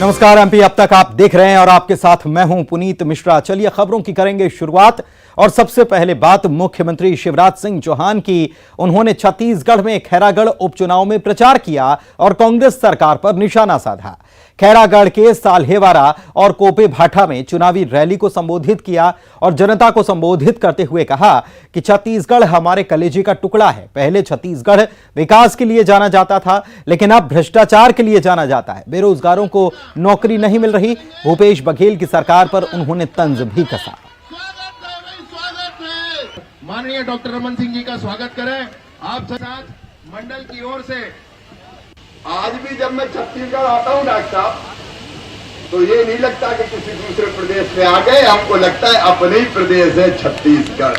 नमस्कार एमपी अब तक आप देख रहे हैं और आपके साथ मैं हूं पुनीत मिश्रा। चलिए खबरों की करेंगे शुरुआत और सबसे पहले बात मुख्यमंत्री शिवराज सिंह चौहान की। उन्होंने छत्तीसगढ़ में खैरागढ़ उपचुनाव में प्रचार किया और कांग्रेस सरकार पर निशाना साधा। खैरागढ़ के साल्हेवारा और कोपेभाटा में चुनावी रैली को संबोधित किया और जनता को संबोधित करते हुए कहा कि छत्तीसगढ़ हमारे कलेजे का टुकड़ा है। पहले छत्तीसगढ़ विकास के लिए जाना जाता था, लेकिन अब भ्रष्टाचार के लिए जाना जाता है। बेरोजगारों को नौकरी नहीं मिल रही। भूपेश बघेल की सरकार पर उन्होंने तंज भी कसा। माननीय डॉक्टर रमन सिंह जी का स्वागत करें आप साथ मंडल की ओर से। आज भी जब मैं छत्तीसगढ़ आता हूं डॉक्टर साहब, तो ये नहीं लगता कि किसी दूसरे प्रदेश में आ गए, हमको लगता है अपने ही प्रदेश है छत्तीसगढ़।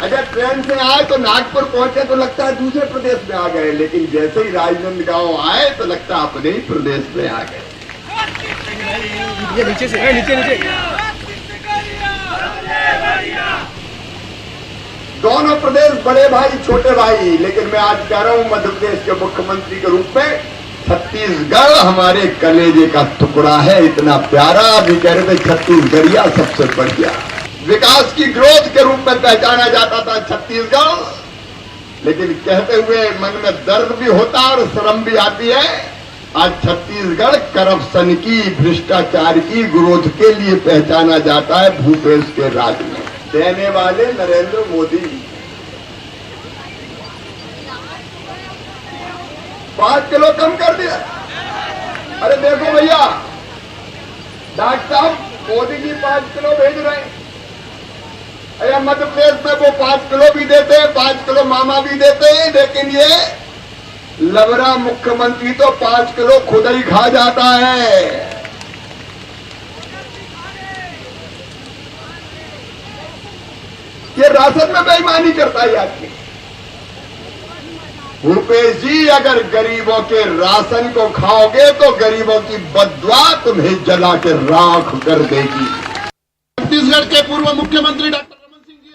अगर ट्रेन से आए तो नागपुर पहुंचे तो लगता है दूसरे प्रदेश में आ गए, लेकिन जैसे ही राजनांदगांव आए तो लगता है अपने ही प्रदेश में आ गए। नीचे से नीचे दोनों प्रदेश बड़े भाई छोटे भाई, लेकिन मैं आज कह रहा हूं मध्य प्रदेश के मुख्यमंत्री के रूप में छत्तीसगढ़ हमारे कलेजे का टुकड़ा है। इतना प्यारा, अभी कह रहे थे छत्तीसगढ़िया सबसे बढ़िया। विकास की ग्रोथ के रूप में पहचाना जाता था छत्तीसगढ़, लेकिन कहते हुए मन में दर्द भी होता और शर्म भी आती है। आज छत्तीसगढ़ करप्शन की, भ्रष्टाचार की ग्रोथ के लिए पहचाना जाता है भूपेश के राज में। देने वाले नरेंद्र मोदी 5 किलो कम कर दिया। अरे देखो भैया, डॉक्टर साहब मोदी जी 5 किलो भेज रहे हैं। अरे मध्य प्रदेश में वो 5 किलो भी देते हैं, 5 किलो मामा भी देते हैं, लेकिन ये लवरा मुख्यमंत्री तो 5 किलो खुद ही खा जाता है। ये राशन में बेईमानी करता है आदमी। भूपेश जी, अगर गरीबों के राशन को खाओगे तो गरीबों की बद्दुआ तुम्हें जला के राख कर देगी। छत्तीसगढ़ के पूर्व मुख्यमंत्री डॉक्टर रमन सिंह जी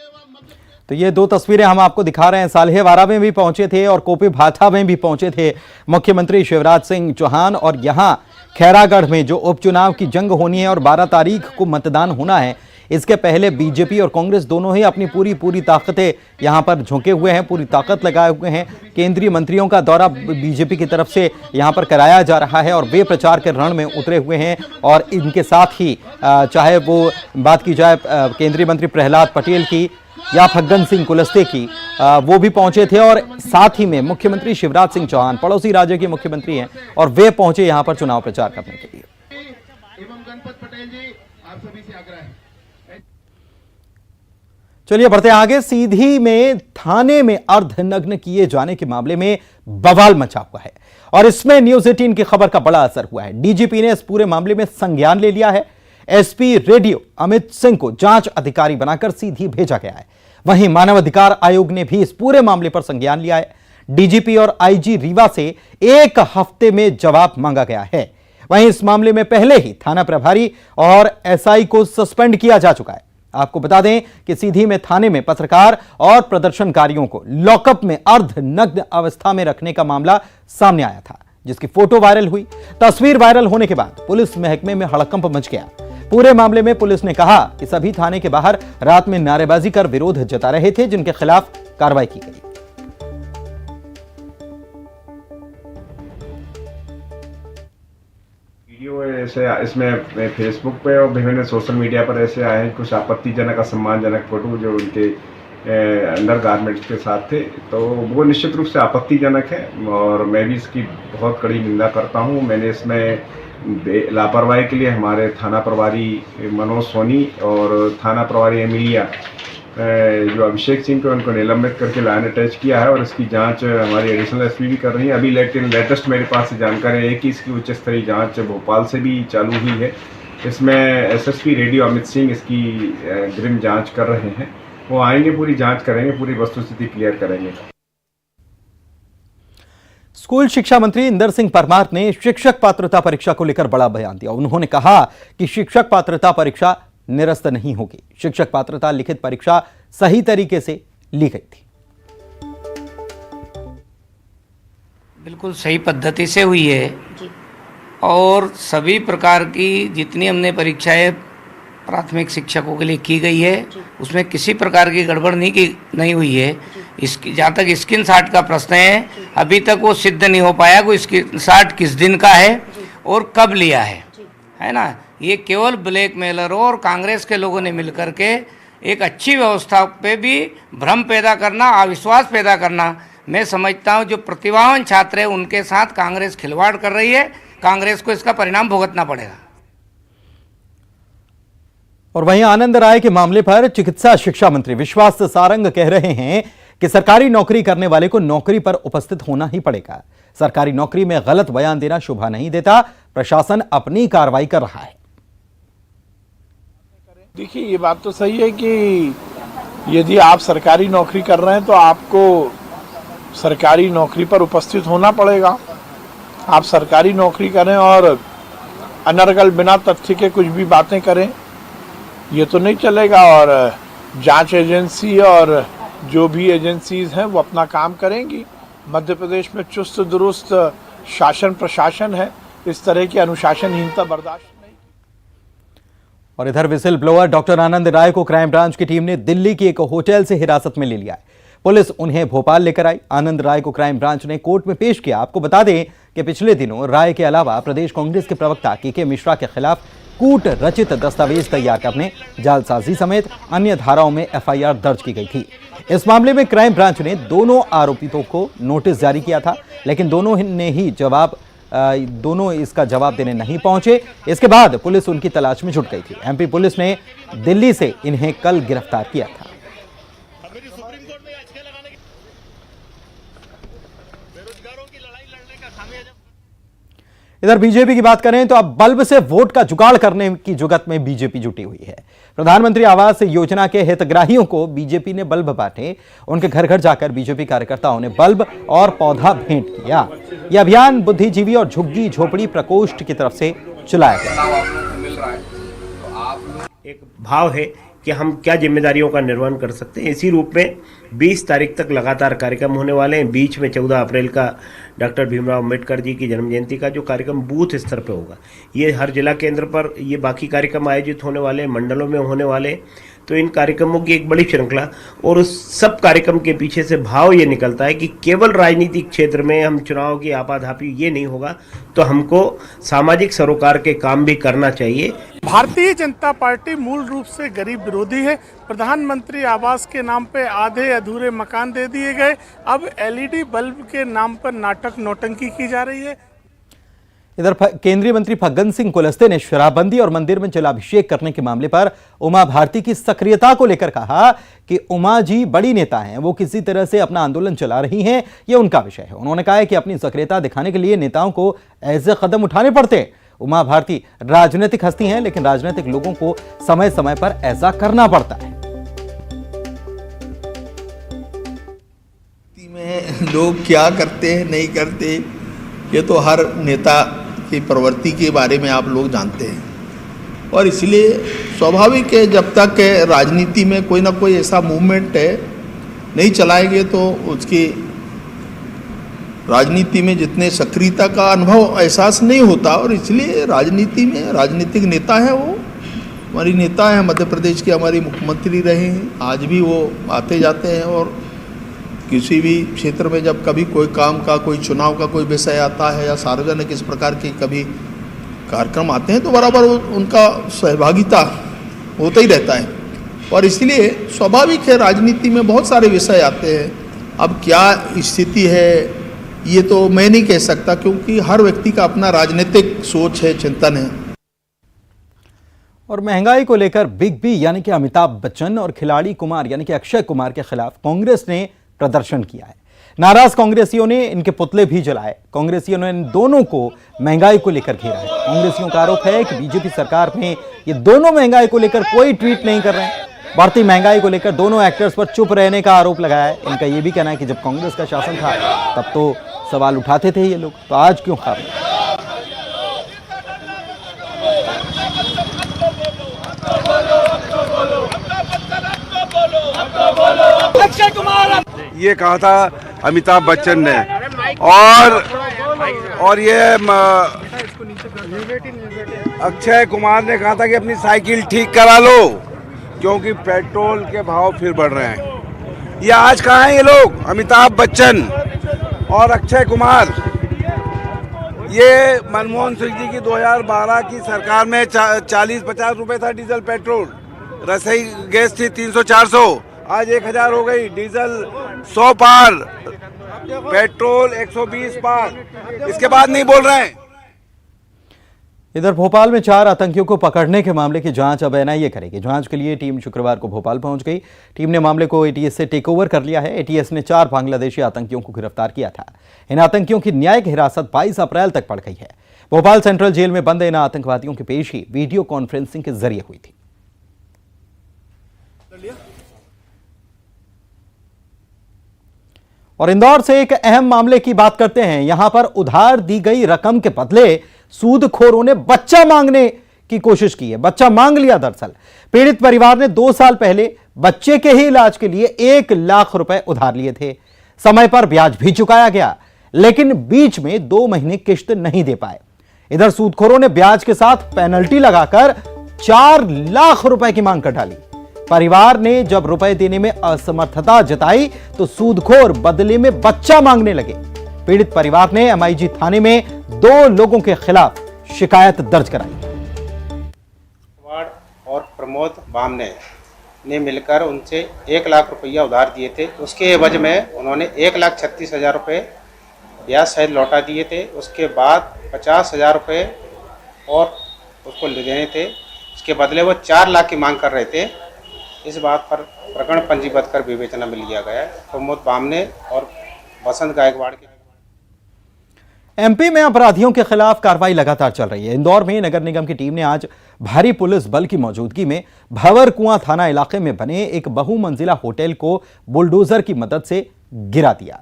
तो ये दो तस्वीरें हम आपको दिखा रहे हैं। साल्हेवारा में भी पहुंचे थे और कोपेभाटा में भी पहुंचे थे मुख्यमंत्री शिवराज सिंह चौहान। और यहां खैरागढ़ में जो उपचुनाव की जंग होनी है और 12 तारीख को मतदान होना है, इसके पहले बीजेपी और कांग्रेस दोनों ही अपनी पूरी ताकतें यहां पर झोंके हुए हैं, पूरी ताकत लगाए हुए हैं। केंद्रीय मंत्रियों का दौरा बीजेपी की तरफ से यहां पर कराया जा रहा है और वे प्रचार के रण में उतरे हुए हैं। और इनके साथ ही चाहे वो बात की जाए केंद्रीय मंत्री प्रहलाद पटेल की या फग्गन सिंह कुलस्ते की, वो भी पहुंचे थे। और साथ ही में मुख्यमंत्री शिवराज सिंह चौहान पड़ोसी राज्य के मुख्यमंत्री हैं और वे पहुंचे यहां पर चुनाव प्रचार करने के लिए। एवं गणपत पटेल जी, आप सभी से आग्रह है। चलिए बढ़ते हैं आगे। सीधी में थाने में अर्धनग्न किए जाने के मामले में बवाल मचा हुआ है और इसमें न्यूज 18 की खबर का बड़ा असर हुआ है। डीजीपी ने इस पूरे मामले में संज्ञान ले लिया है। एसपी रेडियो अमित सिंह को जांच अधिकारी बनाकर सीधी भेजा गया है। वहीं मानव अधिकार आयोग ने भी इस पूरे मामले पर संज्ञान लिया है। डीजीपी और आईजी रीवा से 1 हफ्ते में जवाब मांगा गया है। वहीं इस मामले में पहले ही थाना प्रभारी और एसआई को सस्पेंड किया जा चुका है। आपको बता दें कि सीधी में थाने में पत्रकार और प्रदर्शनकारियों को लॉकअप में अर्धनग्न अवस्था में रखने का मामला सामने आया था, जिसकी फोटो वायरल हुई। तस्वीर वायरल होने के बाद पुलिस महकमे में हड़कंप मच गया। पूरे मामले में पुलिस ने कहा कि सभी थाने के बाहर रात में नारेबाजी कर विरोध जता रहे थे, जिनके खिलाफ कार्रवाई की गई। वीडियो ऐसे इसमें फेसबुक पे और विभिन्न सोशल मीडिया पर ऐसे आए हैं कुछ आपत्तिजनक असम्मानजनक फोटो जो उनके अंडर गारमेंट्स के साथ थे, तो वो निश्चित रूप से आपत्तिजनक है और मैं भी इसकी बहुत कड़ी निंदा करता हूं। मैंने इसमें लापरवाही के लिए हमारे थाना प्रभारी मनोज सोनी और थाना प्रभारी एमिलिया जो अभिषेक सिंह को उनको निलंबित करके लाइन अटैच किया है और इसकी जांच हमारी एडिशनल एसपी भी कर रही है। अभी लेटेस्ट मेरे पास से जानकारी है कि इसकी उच्च स्तरीय जांच भोपाल से भी चालू हुई है। इसमें एसएसपी रेडियो अमित सिंह इसकी ग्रिम जांच कर रहे हैं। वो आएंगे, पूरी जांच करेंगे, पूरी वस्तुस्थिति क्लियर करेंगे। स्कूल शिक्षा मंत्री इंदर सिंह परमार ने शिक्षक पात्रता परीक्षा को लेकर बड़ा बयान दिया। उन्होंने कहा कि शिक्षक पात्रता परीक्षा निरस्त नहीं होगी। शिक्षक पात्रता लिखित परीक्षा सही तरीके से ली गई थी। बिल्कुल सही पद्धति से हुई है। और सभी प्रकार की जितनी हमने परीक्षाएं प्राथमिक शिक्षकों के लिए की गई है उसमें किसी प्रकार की गड़बड़ नहीं हुई है। इसकी जहाँ तक स्क्रीन शॉट का प्रश्न है, अभी तक वो सिद्ध नहीं हो पाया कोई स्क्रीन शॉट किस दिन का है और कब लिया है ना। ये केवल ब्लैकमेलरों और कांग्रेस के लोगों ने मिलकर के एक अच्छी व्यवस्था पे भी भ्रम पैदा करना, अविश्वास पैदा करना। मैं समझता हूँ जो प्रतिभावान छात्र है उनके साथ कांग्रेस खिलवाड़ कर रही है, कांग्रेस को इसका परिणाम भुगतना पड़ेगा। और वहीं आनंद राय के मामले पर चिकित्सा शिक्षा मंत्री विश्वास सारंग कह रहे हैं कि सरकारी नौकरी करने वाले को नौकरी पर उपस्थित होना ही पड़ेगा। सरकारी नौकरी में गलत बयान देना शोभा नहीं देता, प्रशासन अपनी कार्रवाई कर रहा है। देखिए, ये बात तो सही है कि यदि आप सरकारी नौकरी कर रहे हैं तो आपको सरकारी नौकरी पर उपस्थित होना पड़ेगा। आप सरकारी नौकरी करें और अनर्गल बिना तथ्य के कुछ भी बातें करें, ये तो नहीं चलेगा। और जांच एजेंसी और जो भी एजेंसीज हैं वो अपना काम करेंगी। मध्य प्रदेश में चुस्त दुरुस्त शासन प्रशासन है, इस तरह की अनुशासनहीनता बर्दाश्त नहीं। और इधर विसिल ब्लोअर डॉक्टर आनंद राय को क्राइम ब्रांच की टीम ने दिल्ली की एक होटल से हिरासत में ले लिया है। पुलिस उन्हें भोपाल लेकर आई। आनंद राय को क्राइम ब्रांच ने कोर्ट में पेश किया। आपको बता दें कि पिछले दिनों राय के अलावा प्रदेश कांग्रेस के प्रवक्ता के मिश्रा के खिलाफ कूट रचित दस्तावेज तैयार करने, जालसाजी समेत अन्य धाराओं में एफआईआर दर्ज की गई थी। इस मामले में क्राइम ब्रांच ने दोनों आरोपितों को नोटिस जारी किया था, लेकिन दोनों इसका जवाब देने नहीं पहुंचे। इसके बाद पुलिस उनकी तलाश में जुट गई थी। एमपी पुलिस ने दिल्ली से इन्हें कल गिरफ्तार किया था। इधर बीजेपी की बात करें तो अब बल्ब से वोट का जुगाड़ करने की जुगत में बीजेपी जुटी हुई है। प्रधानमंत्री आवास योजना के हितग्राहियों को बीजेपी ने बल्ब बांटे। उनके घर घर जाकर बीजेपी कार्यकर्ताओं ने बल्ब और पौधा भेंट किया। यह अभियान बुद्धिजीवी और झुग्गी झोपड़ी प्रकोष्ठ की तरफ से चलाया गया। एक भाव है कि हम क्या जिम्मेदारियों का निर्वहन कर सकते हैं। इसी रूप में 20 तारीख तक लगातार कार्यक्रम होने वाले हैं। बीच में 14 अप्रैल का डॉक्टर भीमराव अम्बेडकर जी की जन्म जयंती का जो कार्यक्रम बूथ स्तर पे होगा, ये हर जिला केंद्र पर ये बाकी कार्यक्रम आयोजित होने वाले, मंडलों में होने वाले। तो इन कार्यक्रमों की एक बड़ी श्रृंखला, और उस सब कार्यक्रम के पीछे से भाव ये निकलता है कि केवल राजनीतिक क्षेत्र में हम चुनाव की आपाधापी ये नहीं होगा, तो हमको सामाजिक सरोकार के काम भी करना चाहिए। भारतीय जनता पार्टी मूल रूप से गरीब विरोधी है। प्रधानमंत्री आवास के नाम पे आधे अधूरे मकान दे दिए गए। अब एलईडी बल्ब के नाम पर नाटक नौटंकी की जा रही है। इधर केंद्रीय मंत्री फग्गन सिंह कुलस्ते ने शराबबंदी और मंदिर में जलाभिषेक करने के मामले पर उमा भारती की सक्रियता को लेकर कहा कि उमा जी बड़ी नेता हैं, वो किसी तरह से अपना आंदोलन चला रही हैं, ये उनका विषय है। उन्होंने कहा है कि अपनी सक्रियता दिखाने के लिए नेताओं को ऐसे कदम उठाने पड़ते हैं। उमा भारती राजनीतिक हस्ती हैं, लेकिन राजनीतिक लोगों को समय समय पर ऐसा करना पड़ता है। में लोग क्या करते हैं नहीं करते, ये तो हर नेता की प्रवृत्ति के बारे में आप लोग जानते हैं। और इसलिए स्वाभाविक है, जब तक राजनीति में कोई ना कोई ऐसा मूवमेंट नहीं चलाएंगे तो उसकी राजनीति में जितने सक्रियता का अनुभव एहसास नहीं होता। और इसलिए राजनीति में राजनीतिक नेता है, वो हमारी नेता है, मध्य प्रदेश के हमारी मुख्यमंत्री रहे हैं, आज भी वो आते जाते हैं। और किसी भी क्षेत्र में जब कभी कोई काम का, कोई चुनाव का कोई विषय आता है या सार्वजनिक इस प्रकार के कभी कार्यक्रम आते हैं तो बराबर उनका सहभागिता होता ही रहता है। और इसलिए स्वाभाविक है, राजनीति में बहुत सारे विषय आते हैं। अब क्या स्थिति है ये तो मैं नहीं कह सकता, क्योंकि हर व्यक्ति का अपना राजनीतिक सोच है, चिंतन है। और महंगाई को लेकर बिग बी यानी कि अमिताभ बच्चन और खिलाड़ी कुमार यानी कि अक्षय कुमार के खिलाफ कांग्रेस ने प्रदर्शन किया है। नाराज कांग्रेसियों ने इनके पुतले भी जलाए। कांग्रेसियों ने इन दोनों को महंगाई को लेकर घेरा है। कांग्रेसियों का आरोप है कि बीजेपी सरकार में ये दोनों महंगाई को लेकर कोई ट्वीट नहीं कर रहे हैं। बढ़ती महंगाई को लेकर दोनों एक्टर्स पर चुप रहने का आरोप लगाया है। इनका यह भी कहना है कि जब कांग्रेस का शासन था तब तो सवाल उठाते थे ये लोग, तो आज क्यों खा रहे हैं? अक्षय कुमार ये कहा था अमिताभ बच्चन ने, और ये अक्षय कुमार ने कहा था कि अपनी साइकिल ठीक करा लो क्योंकि पेट्रोल के भाव फिर बढ़ रहे हैं। ये आज कहाँ हैं ये लोग? अमिताभ बच्चन और अक्षय कुमार। ये मनमोहन सिंह जी की 2012 की सरकार में 40-50 रुपए था डीजल पेट्रोल, रसोई गैस थी 300-400, आज 1000 हो गई, डीजल 100 पार, पेट्रोल 120 पार। इसके बाद नहीं बोल रहे हैं। इधर भोपाल में 4 आतंकियों को पकड़ने के मामले की जांच अब एनआईए करेगी। जांच के लिए टीम शुक्रवार को भोपाल पहुंच गई। टीम ने मामले को एटीएस से टेक ओवर कर लिया है। एटीएस ने 4 बांग्लादेशी आतंकियों को गिरफ्तार किया था। इन आतंकियों की न्यायिक हिरासत 22 अप्रैल तक बढ़ गई है। भोपाल सेंट्रल जेल में बंद इन आतंकवादियों की पेशी वीडियो कॉन्फ्रेंसिंग के जरिए हुई थी। और इंदौर से एक अहम मामले की बात करते हैं। यहां पर उधार दी गई रकम के बदले सूदखोरों ने बच्चा मांगने की कोशिश की है। बच्चा मांग लिया। दरअसल पीड़ित परिवार ने 2 साल पहले बच्चे के ही इलाज के लिए 1 लाख रुपए उधार लिए थे। समय पर ब्याज भी चुकाया गया, लेकिन बीच में 2 महीने किश्त नहीं दे पाए। इधर सूदखोरों ने ब्याज के साथ पेनल्टी लगाकर 4 लाख रुपए की मांग कर डाली। परिवार ने जब रुपए देने में असमर्थता जताई तो सूदखोर बदले में बच्चा मांगने लगे। पीड़ित परिवार ने एमआईजी थाने में 2 लोगों के खिलाफ शिकायत दर्ज कराई। और प्रमोद बामने ने मिलकर उनसे 1 लाख रुपया उधार दिए थे। उसके एवज में उन्होंने 1,36,000 रुपये ब्याज सहित लौटा दिए थे। उसके बाद 50,000 रुपये और उसको देने थे। उसके बदले वो 4 लाख की मांग कर रहे थे। इस बात पर प्रकरण पंजीबद्ध कर विवेचना में लिया गया। प्रमोद बामने और बसंत गायकवाड़ के एमपी में अपराधियों के खिलाफ कार्रवाई लगातार चल रही है। इंदौर में नगर निगम की टीम ने आज भारी पुलिस बल की मौजूदगी में भंवर कुआं थाना इलाके में बने एक बहुमंजिला होटल को बुलडोजर की मदद से गिरा दिया।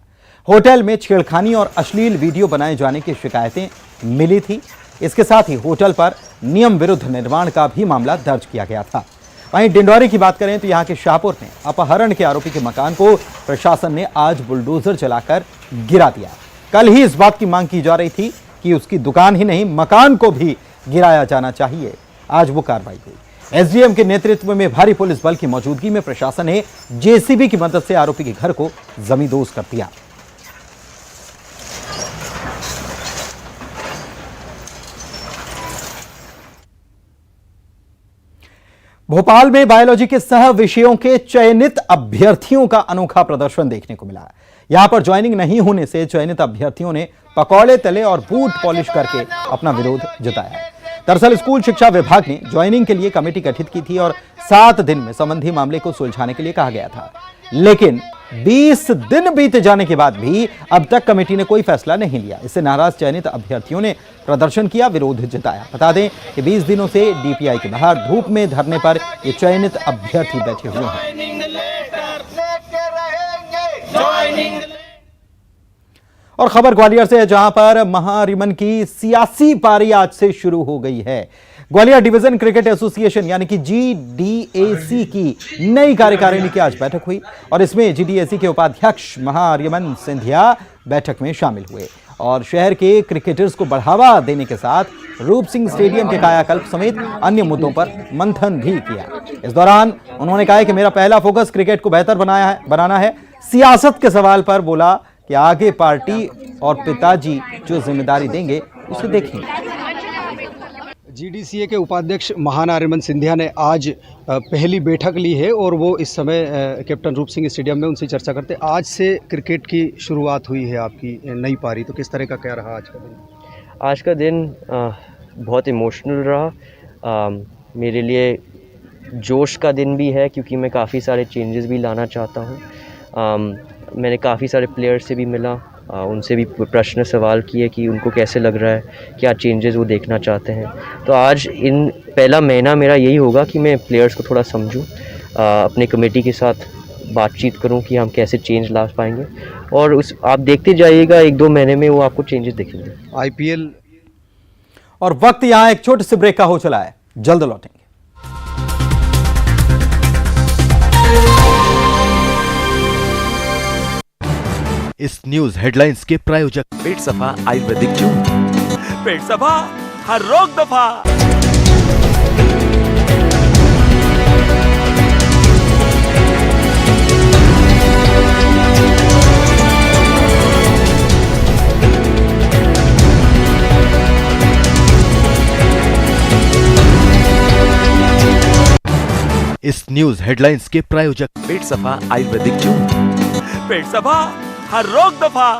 होटल में छेड़खानी और अश्लील वीडियो बनाए जाने की शिकायतें मिली थी। इसके साथ ही होटल पर नियम विरुद्ध निर्माण का भी मामला दर्ज किया गया था। वहीं डिंडौरी की बात करें तो यहां के शाहपुर में अपहरण के आरोपी के मकान को प्रशासन ने आज बुलडोजर चलाकर गिरा दिया। कल ही इस बात की मांग की जा रही थी कि उसकी दुकान ही नहीं मकान को भी गिराया जाना चाहिए। आज वो कार्रवाई हुई। एसडीएम के नेतृत्व में भारी पुलिस बल की मौजूदगी में प्रशासन ने जेसीबी की मदद से आरोपी के घर को जमींदोज कर दिया। भोपाल में बायोलॉजी के सह विषयों के चयनित अभ्यर्थियों का अनोखा प्रदर्शन देखने को मिला। यहां पर ज्वाइनिंग नहीं होने से चयनित अभ्यर्थियों ने पकौड़े तले और बूट पॉलिश करके अपना विरोध जताया। दरअसल स्कूल शिक्षा विभाग ने ज्वाइनिंग के लिए कमेटी गठित की थी और 7 दिन में संबंधी मामले को सुलझाने के लिए कहा गया था, लेकिन 20 दिन बीत जाने के बाद भी अब तक कमेटी ने कोई फैसला नहीं लिया। इससे नाराज चयनित अभ्यर्थियों ने प्रदर्शन किया, विरोध जताया। बता दें कि 20 दिनों से डीपीआई के बाहर धूप में धरने पर ये चयनित अभ्यर्थी बैठे हुए हैं। और खबर ग्वालियर से है, जहां पर महारिमन की सियासी पारी आज से शुरू हो गई है। ग्वालियर डिवीजन क्रिकेट एसोसिएशन यानी कि जीडीएसी की नई कार्यकारिणी की आज बैठक हुई और इसमें जीडीएसी के उपाध्यक्ष महारिमन सिंधिया बैठक में शामिल हुए और शहर के क्रिकेटर्स को बढ़ावा देने के साथ रूप सिंह स्टेडियम के कायाकल्प समेत अन्य मुद्दों पर मंथन भी किया। इस दौरान उन्होंने कहा कि मेरा पहला फोकस क्रिकेट को बेहतर बनाना है। सियासत के सवाल पर बोला कि आगे पार्टी और पिताजी जो जिम्मेदारी देंगे उसे देखेंगे। जीडीसीए के उपाध्यक्ष महानारिमन सिंधिया ने आज पहली बैठक ली है और वो इस समय कैप्टन रूप सिंह स्टेडियम में उनसे चर्चा करते। आज से क्रिकेट की शुरुआत हुई है आपकी नई पारी, तो किस तरह का क्या रहा आज का दिन? आज का दिन बहुत इमोशनल रहा। मेरे लिए जोश का दिन भी है क्योंकि मैं काफ़ी सारे चेंजेस भी लाना चाहता हूँ। मैंने काफ़ी सारे प्लेयर्स से भी मिला, उनसे भी प्रश्न सवाल किए कि उनको कैसे लग रहा है, क्या चेंजेस वो देखना चाहते हैं। तो आज पहला महीना मेरा यही होगा कि मैं प्लेयर्स को थोड़ा समझूं, अपने कमेटी के साथ बातचीत करूं कि हम कैसे चेंज ला पाएंगे और आप देखते जाइएगा 1-2 महीने में वो आपको चेंजेस दिखेंगे। आईपीएल और वक्त यहाँ एक छोटे से ब्रेक का हो चला है, जल्द लौटेंगे। इस न्यूज हेडलाइंस के प्रायोजक पेट सफा आयुर्वेदिक जूस, पेट सफा हर रोक दफा। इस न्यूज हेडलाइंस के प्रायोजक पेट सफा आयुर्वेदिक चूर्ण। पेट सफा हर रोक दफा।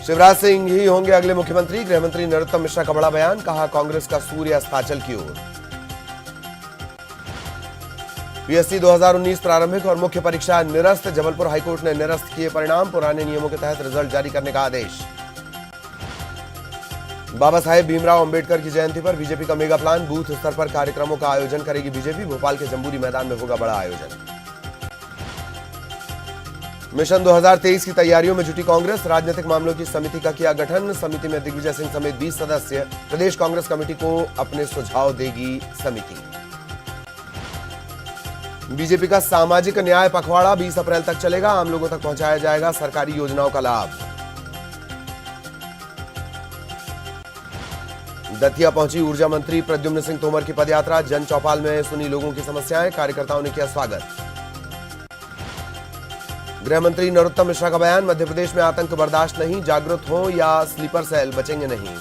शिवराज सिंह ही होंगे अगले मुख्यमंत्री, गृहमंत्री नरोत्तम मिश्रा का बड़ा बयान, कहा कांग्रेस का सूर्य अस्ताचल की ओर। पीएससी 2019 प्रारंभिक और मुख्य परीक्षा निरस्त, जबलपुर हाईकोर्ट ने निरस्त किए परिणाम, पुराने नियमों के तहत रिजल्ट जारी करने का आदेश। बाबा साहेब भीमराव अंबेडकर की जयंती पर बीजेपी का मेगा प्लान, बूथ स्तर पर कार्यक्रमों का आयोजन करेगी बीजेपी, भोपाल के जंबूरी मैदान में होगा बड़ा आयोजन। मिशन 2023 की तैयारियों में जुटी कांग्रेस, राजनीतिक मामलों की समिति का किया गठन, समिति में दिग्विजय सिंह समेत 20 सदस्य, प्रदेश कांग्रेस कमेटी को अपने सुझाव देगी समिति। बीजेपी का सामाजिक न्याय पखवाड़ा 20 अप्रैल तक चलेगा, आम लोगों तक पहुंचाया जाएगा सरकारी योजनाओं का लाभ। दतिया पहुंची ऊर्जा मंत्री प्रद्युम्न सिंह तोमर की पदयात्रा, जन चौपाल में सुनी लोगों की समस्याएं, कार्यकर्ताओं ने किया स्वागत। गृह मंत्री नरोत्तम मिश्रा का बयान, मध्य प्रदेश में आतंक बर्दाश्त नहीं, जागरूक हो या स्लीपर सेल बचेंगे नहीं।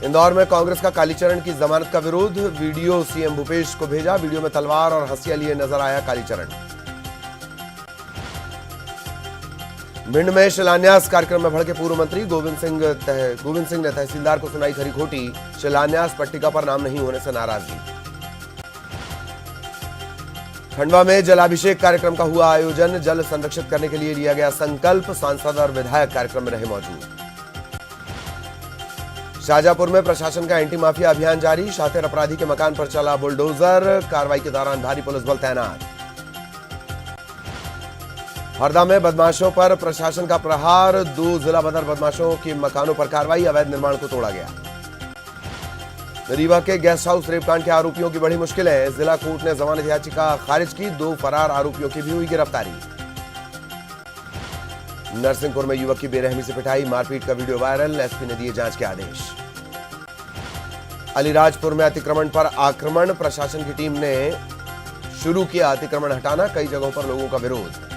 इंदौर में कांग्रेस का कालीचरण की जमानत का विरोध, वीडियो सीएम भूपेश को भेजा, वीडियो में तलवार और हंसिया लिए नजर आया कालीचरण। भिंड में शिलान्यास कार्यक्रम में भड़के पूर्व मंत्री गोविंद सिंह ने तहसीलदार को सुनाई खरी खोटी, शिलान्यास पट्टिका पर नाम नहीं होने से नाराजगी। खंडवा में जलाभिषेक कार्यक्रम का हुआ आयोजन, जल संरक्षित करने के लिए लिया गया संकल्प, सांसद और विधायक कार्यक्रम में रहे मौजूद। शाहजहांपुर में प्रशासन का एंटी माफिया अभियान जारी, शातिर अपराधी के मकान पर चला बुलडोजर, कार्रवाई के दौरान भारी पुलिस बल तैनात। हरदा में बदमाशों पर प्रशासन का प्रहार, 2 जिला बदर बदमाशों के मकानों पर कार्रवाई, अवैध निर्माण को तोड़ा गया। रीवा के गेस्ट हाउस रेपकांड के आरोपियों की बड़ी मुश्किलें, जिला कोर्ट ने जमानत याचिका खारिज की, 2 फरार आरोपियों की भी हुई गिरफ्तारी। नरसिंहपुर में युवक की बेरहमी से पिटाई, मारपीट का वीडियो वायरल, एसपी ने दिए जांच के आदेश। अलीराजपुर में अतिक्रमण पर आक्रमण, प्रशासन की टीम ने शुरू किया अतिक्रमण हटाना, कई जगहों पर लोगों का विरोध।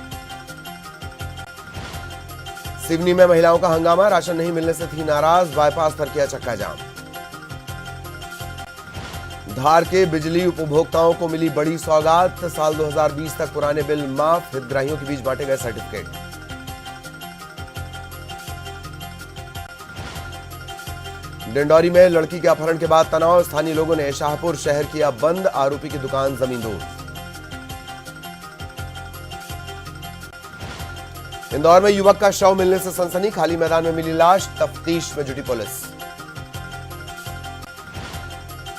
सिवनी में महिलाओं का हंगामा, राशन नहीं मिलने से थी नाराज, बाईपास पर किया चक्का जाम। धार के बिजली उपभोक्ताओं को मिली बड़ी सौगात, साल 2020 तक पुराने बिल माफ, हितग्राहियों के बीच बांटे गए सर्टिफिकेट। डिंडौरी में लड़की के अपहरण के बाद तनाव, स्थानीय लोगों ने शाहपुर शहर किया बंद, आरोपी की दुकान जमींदोज। इंदौर में युवक का शव मिलने से सनसनी, खाली मैदान में मिली लाश, तफ्तीश में जुटी पुलिस।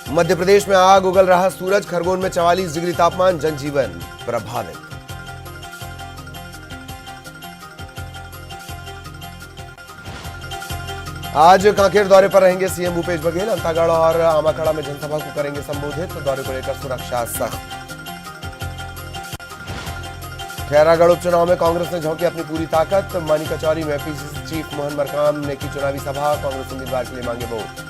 मध्य प्रदेश में आग उगल रहा सूरज, खरगोन में 44 डिग्री तापमान, जनजीवन प्रभावित। आज कांकेर दौरे पर रहेंगे सीएम भूपेश बघेल, अंतागढ़ और आमाखड़ा में जनसभा को करेंगे संबोधित, तो दौरे को लेकर सुरक्षा सख्त। खैरागढ़ उपचुनाव में कांग्रेस ने झोंकी अपनी पूरी ताकत, मानी कचौरी में पीसीसी चीफ मोहन मरकाम ने की चुनावी सभा, कांग्रेस उम्मीदवार के लिए मांगे वोट।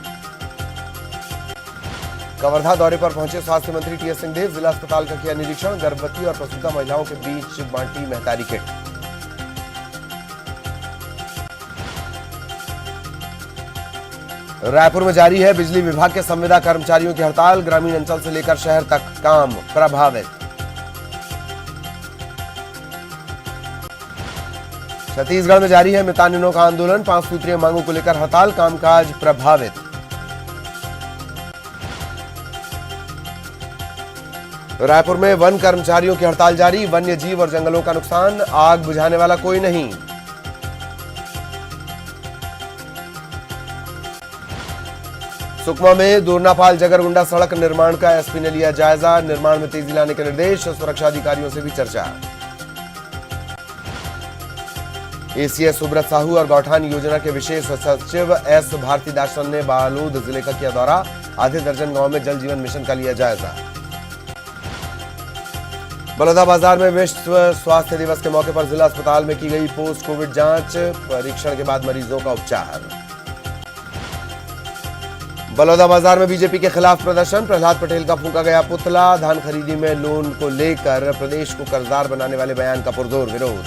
कवर्धा दौरे पर पहुंचे स्वास्थ्य मंत्री टीएस सिंहदेव, जिला अस्पताल का किया निरीक्षण, गर्भवती और प्रसूता महिलाओं के बीच बांटी महतारी किट। रायपुर में जारी है बिजली विभाग के संविदा कर्मचारियों की हड़ताल, ग्रामीण अंचल से लेकर शहर तक काम प्रभावित। छत्तीसगढ़ में जारी है मितानिनों का आंदोलन, 5 सूत्रीय मांगों को लेकर हड़ताल, कामकाज प्रभावित। रायपुर में वन कर्मचारियों की हड़ताल जारी, वन्य जीव और जंगलों का नुकसान, आग बुझाने वाला कोई नहीं। सुकमा में दोरनापाल जगरगुंडा सड़क निर्माण का एसपी ने लिया जायजा, निर्माण में तेजी लाने के निर्देश, सुरक्षा अधिकारियों से भी चर्चा। एसीएस सुब्रत साहू और गौठान योजना के विशेष सचिव एस भारतीदासन ने बालोद जिले का किया दौरा, आधे दर्जन गांव में जल जीवन मिशन का लिया जायजा। बलौदाबाजार में विश्व स्वास्थ्य दिवस के मौके पर जिला अस्पताल में की गई पोस्ट कोविड जांच, परीक्षण के बाद मरीजों का उपचार। बलौदाबाजार में बीजेपी के खिलाफ प्रदर्शन, प्रहलाद पटेल का फूंका गया पुतला। धान खरीदी में लोन को लेकर प्रदेश को कर्जदार बनाने वाले बयान का पुरजोर विरोध।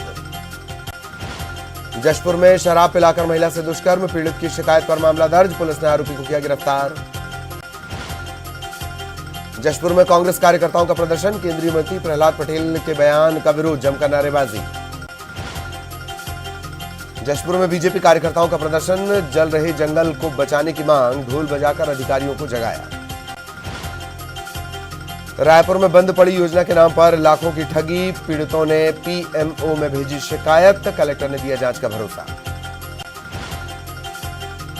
जशपुर में शराब पिलाकर महिला से दुष्कर्म, पीड़ित की शिकायत पर मामला दर्ज, पुलिस ने आरोपी को किया गिरफ्तार। जशपुर में कांग्रेस कार्यकर्ताओं का प्रदर्शन, केंद्रीय मंत्री प्रहलाद पटेल के बयान का विरोध, जमकर नारेबाजी। जशपुर में बीजेपी कार्यकर्ताओं का प्रदर्शन, जल रहे जंगल को बचाने की मांग, ढोल बजाकर अधिकारियों को जगाया। रायपुर में बंद पड़ी योजना के नाम पर लाखों की ठगी, पीड़ितों ने पीएमओ में भेजी शिकायत, कलेक्टर ने दिया जांच का भरोसा।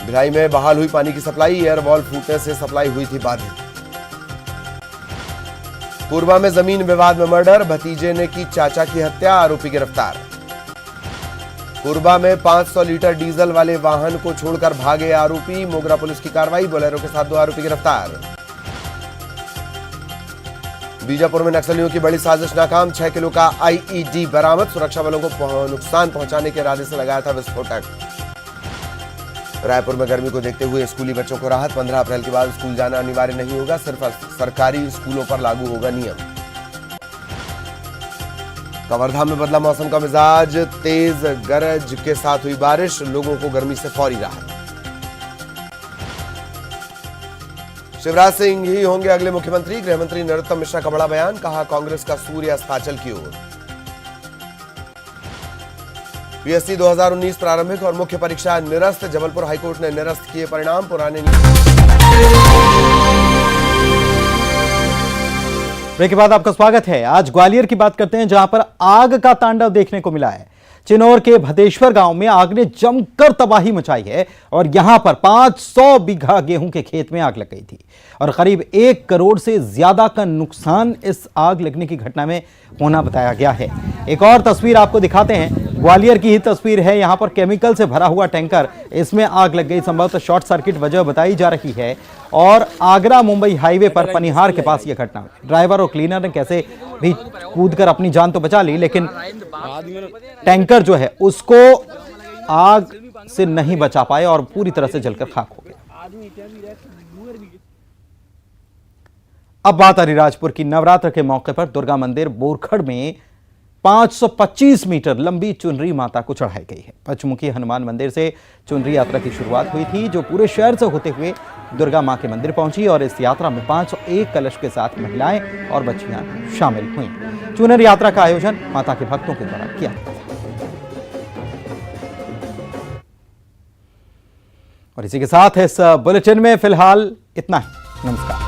भिलाई में बहाल हुई पानी की सप्लाई, एयर वॉल फूटने से सप्लाई हुई थी बाधित। कोरबा में जमीन विवाद में मर्डर, भतीजे ने की चाचा की हत्या, आरोपी गिरफ्तार। कोरबा में 500 लीटर डीजल वाले वाहन को छोड़कर भागे आरोपी, मोगरा पुलिस की कार्रवाई, बोलेरो के साथ 2 आरोपी गिरफ्तार। बीजापुर में नक्सलियों की बड़ी साजिश नाकाम, 6 किलो का आईईडी बरामद, सुरक्षा बलों को नुकसान पहुंचाने के इरादे से लगाया था विस्फोटक। रायपुर में गर्मी को देखते हुए स्कूली बच्चों को राहत, 15 अप्रैल के बाद स्कूल जाना अनिवार्य नहीं होगा, सिर्फ सरकारी स्कूलों पर लागू होगा नियम। कवर्धा में बदला मौसम का मिजाज, तेज गरज के साथ हुई बारिश, लोगों को गर्मी से फौरी राहत। शिवराज सिंह ही होंगे अगले मुख्यमंत्री, गृहमंत्री नरोत्तम मिश्रा का बड़ा बयान, कहा कांग्रेस का सूर्य अस्ताचल की ओर। पीएससी 2019 प्रारंभिक और मुख्य परीक्षा निरस्त, जबलपुर हाईकोर्ट ने निरस्त किए परिणाम, पुराने ब्रेक के बाद आपका स्वागत है। आज ग्वालियर की बात करते हैं, जहां पर आग का तांडव देखने को मिला है। चिनौर के भदेश्वर गांव में आग ने जमकर तबाही मचाई है और यहां पर 500 बीघा गेहूं के खेत में आग लग गई थी और करीब 1 करोड़ से ज्यादा का नुकसान इस आग लगने की घटना में होना बताया गया है। एक और तस्वीर आपको दिखाते हैं, ग्वालियर की ही तस्वीर है। यहां पर केमिकल से भरा हुआ टैंकर, इसमें आग लग गई, संभवतः शॉर्ट सर्किट वजह बताई जा रही है। और आगरा मुंबई हाईवे पर पनिहार के पास यह घटना, ड्राइवर और क्लीनर ने कैसे भी कूदकर अपनी जान तो बचा ली, लेकिन टैंकर जो है उसको आग से नहीं बचा पाए और पूरी तरह से जलकर खाक हो गया। अब बात अलीराजपुर की। नवरात्र के मौके पर दुर्गा मंदिर बोरखड़ में 525 मीटर लंबी चुनरी माता को चढ़ाई गई है। पंचमुखी हनुमान मंदिर से चुनरी यात्रा की शुरुआत हुई थी, जो पूरे शहर से होते हुए दुर्गा मां के मंदिर पहुंची और इस यात्रा में 501 कलश के साथ महिलाएं और बच्चियां शामिल हुईं। चुनरी यात्रा का आयोजन माता के भक्तों के द्वारा किया गया। और इसी के साथ इस बुलेटिन में फिलहाल इतना ही। नमस्कार।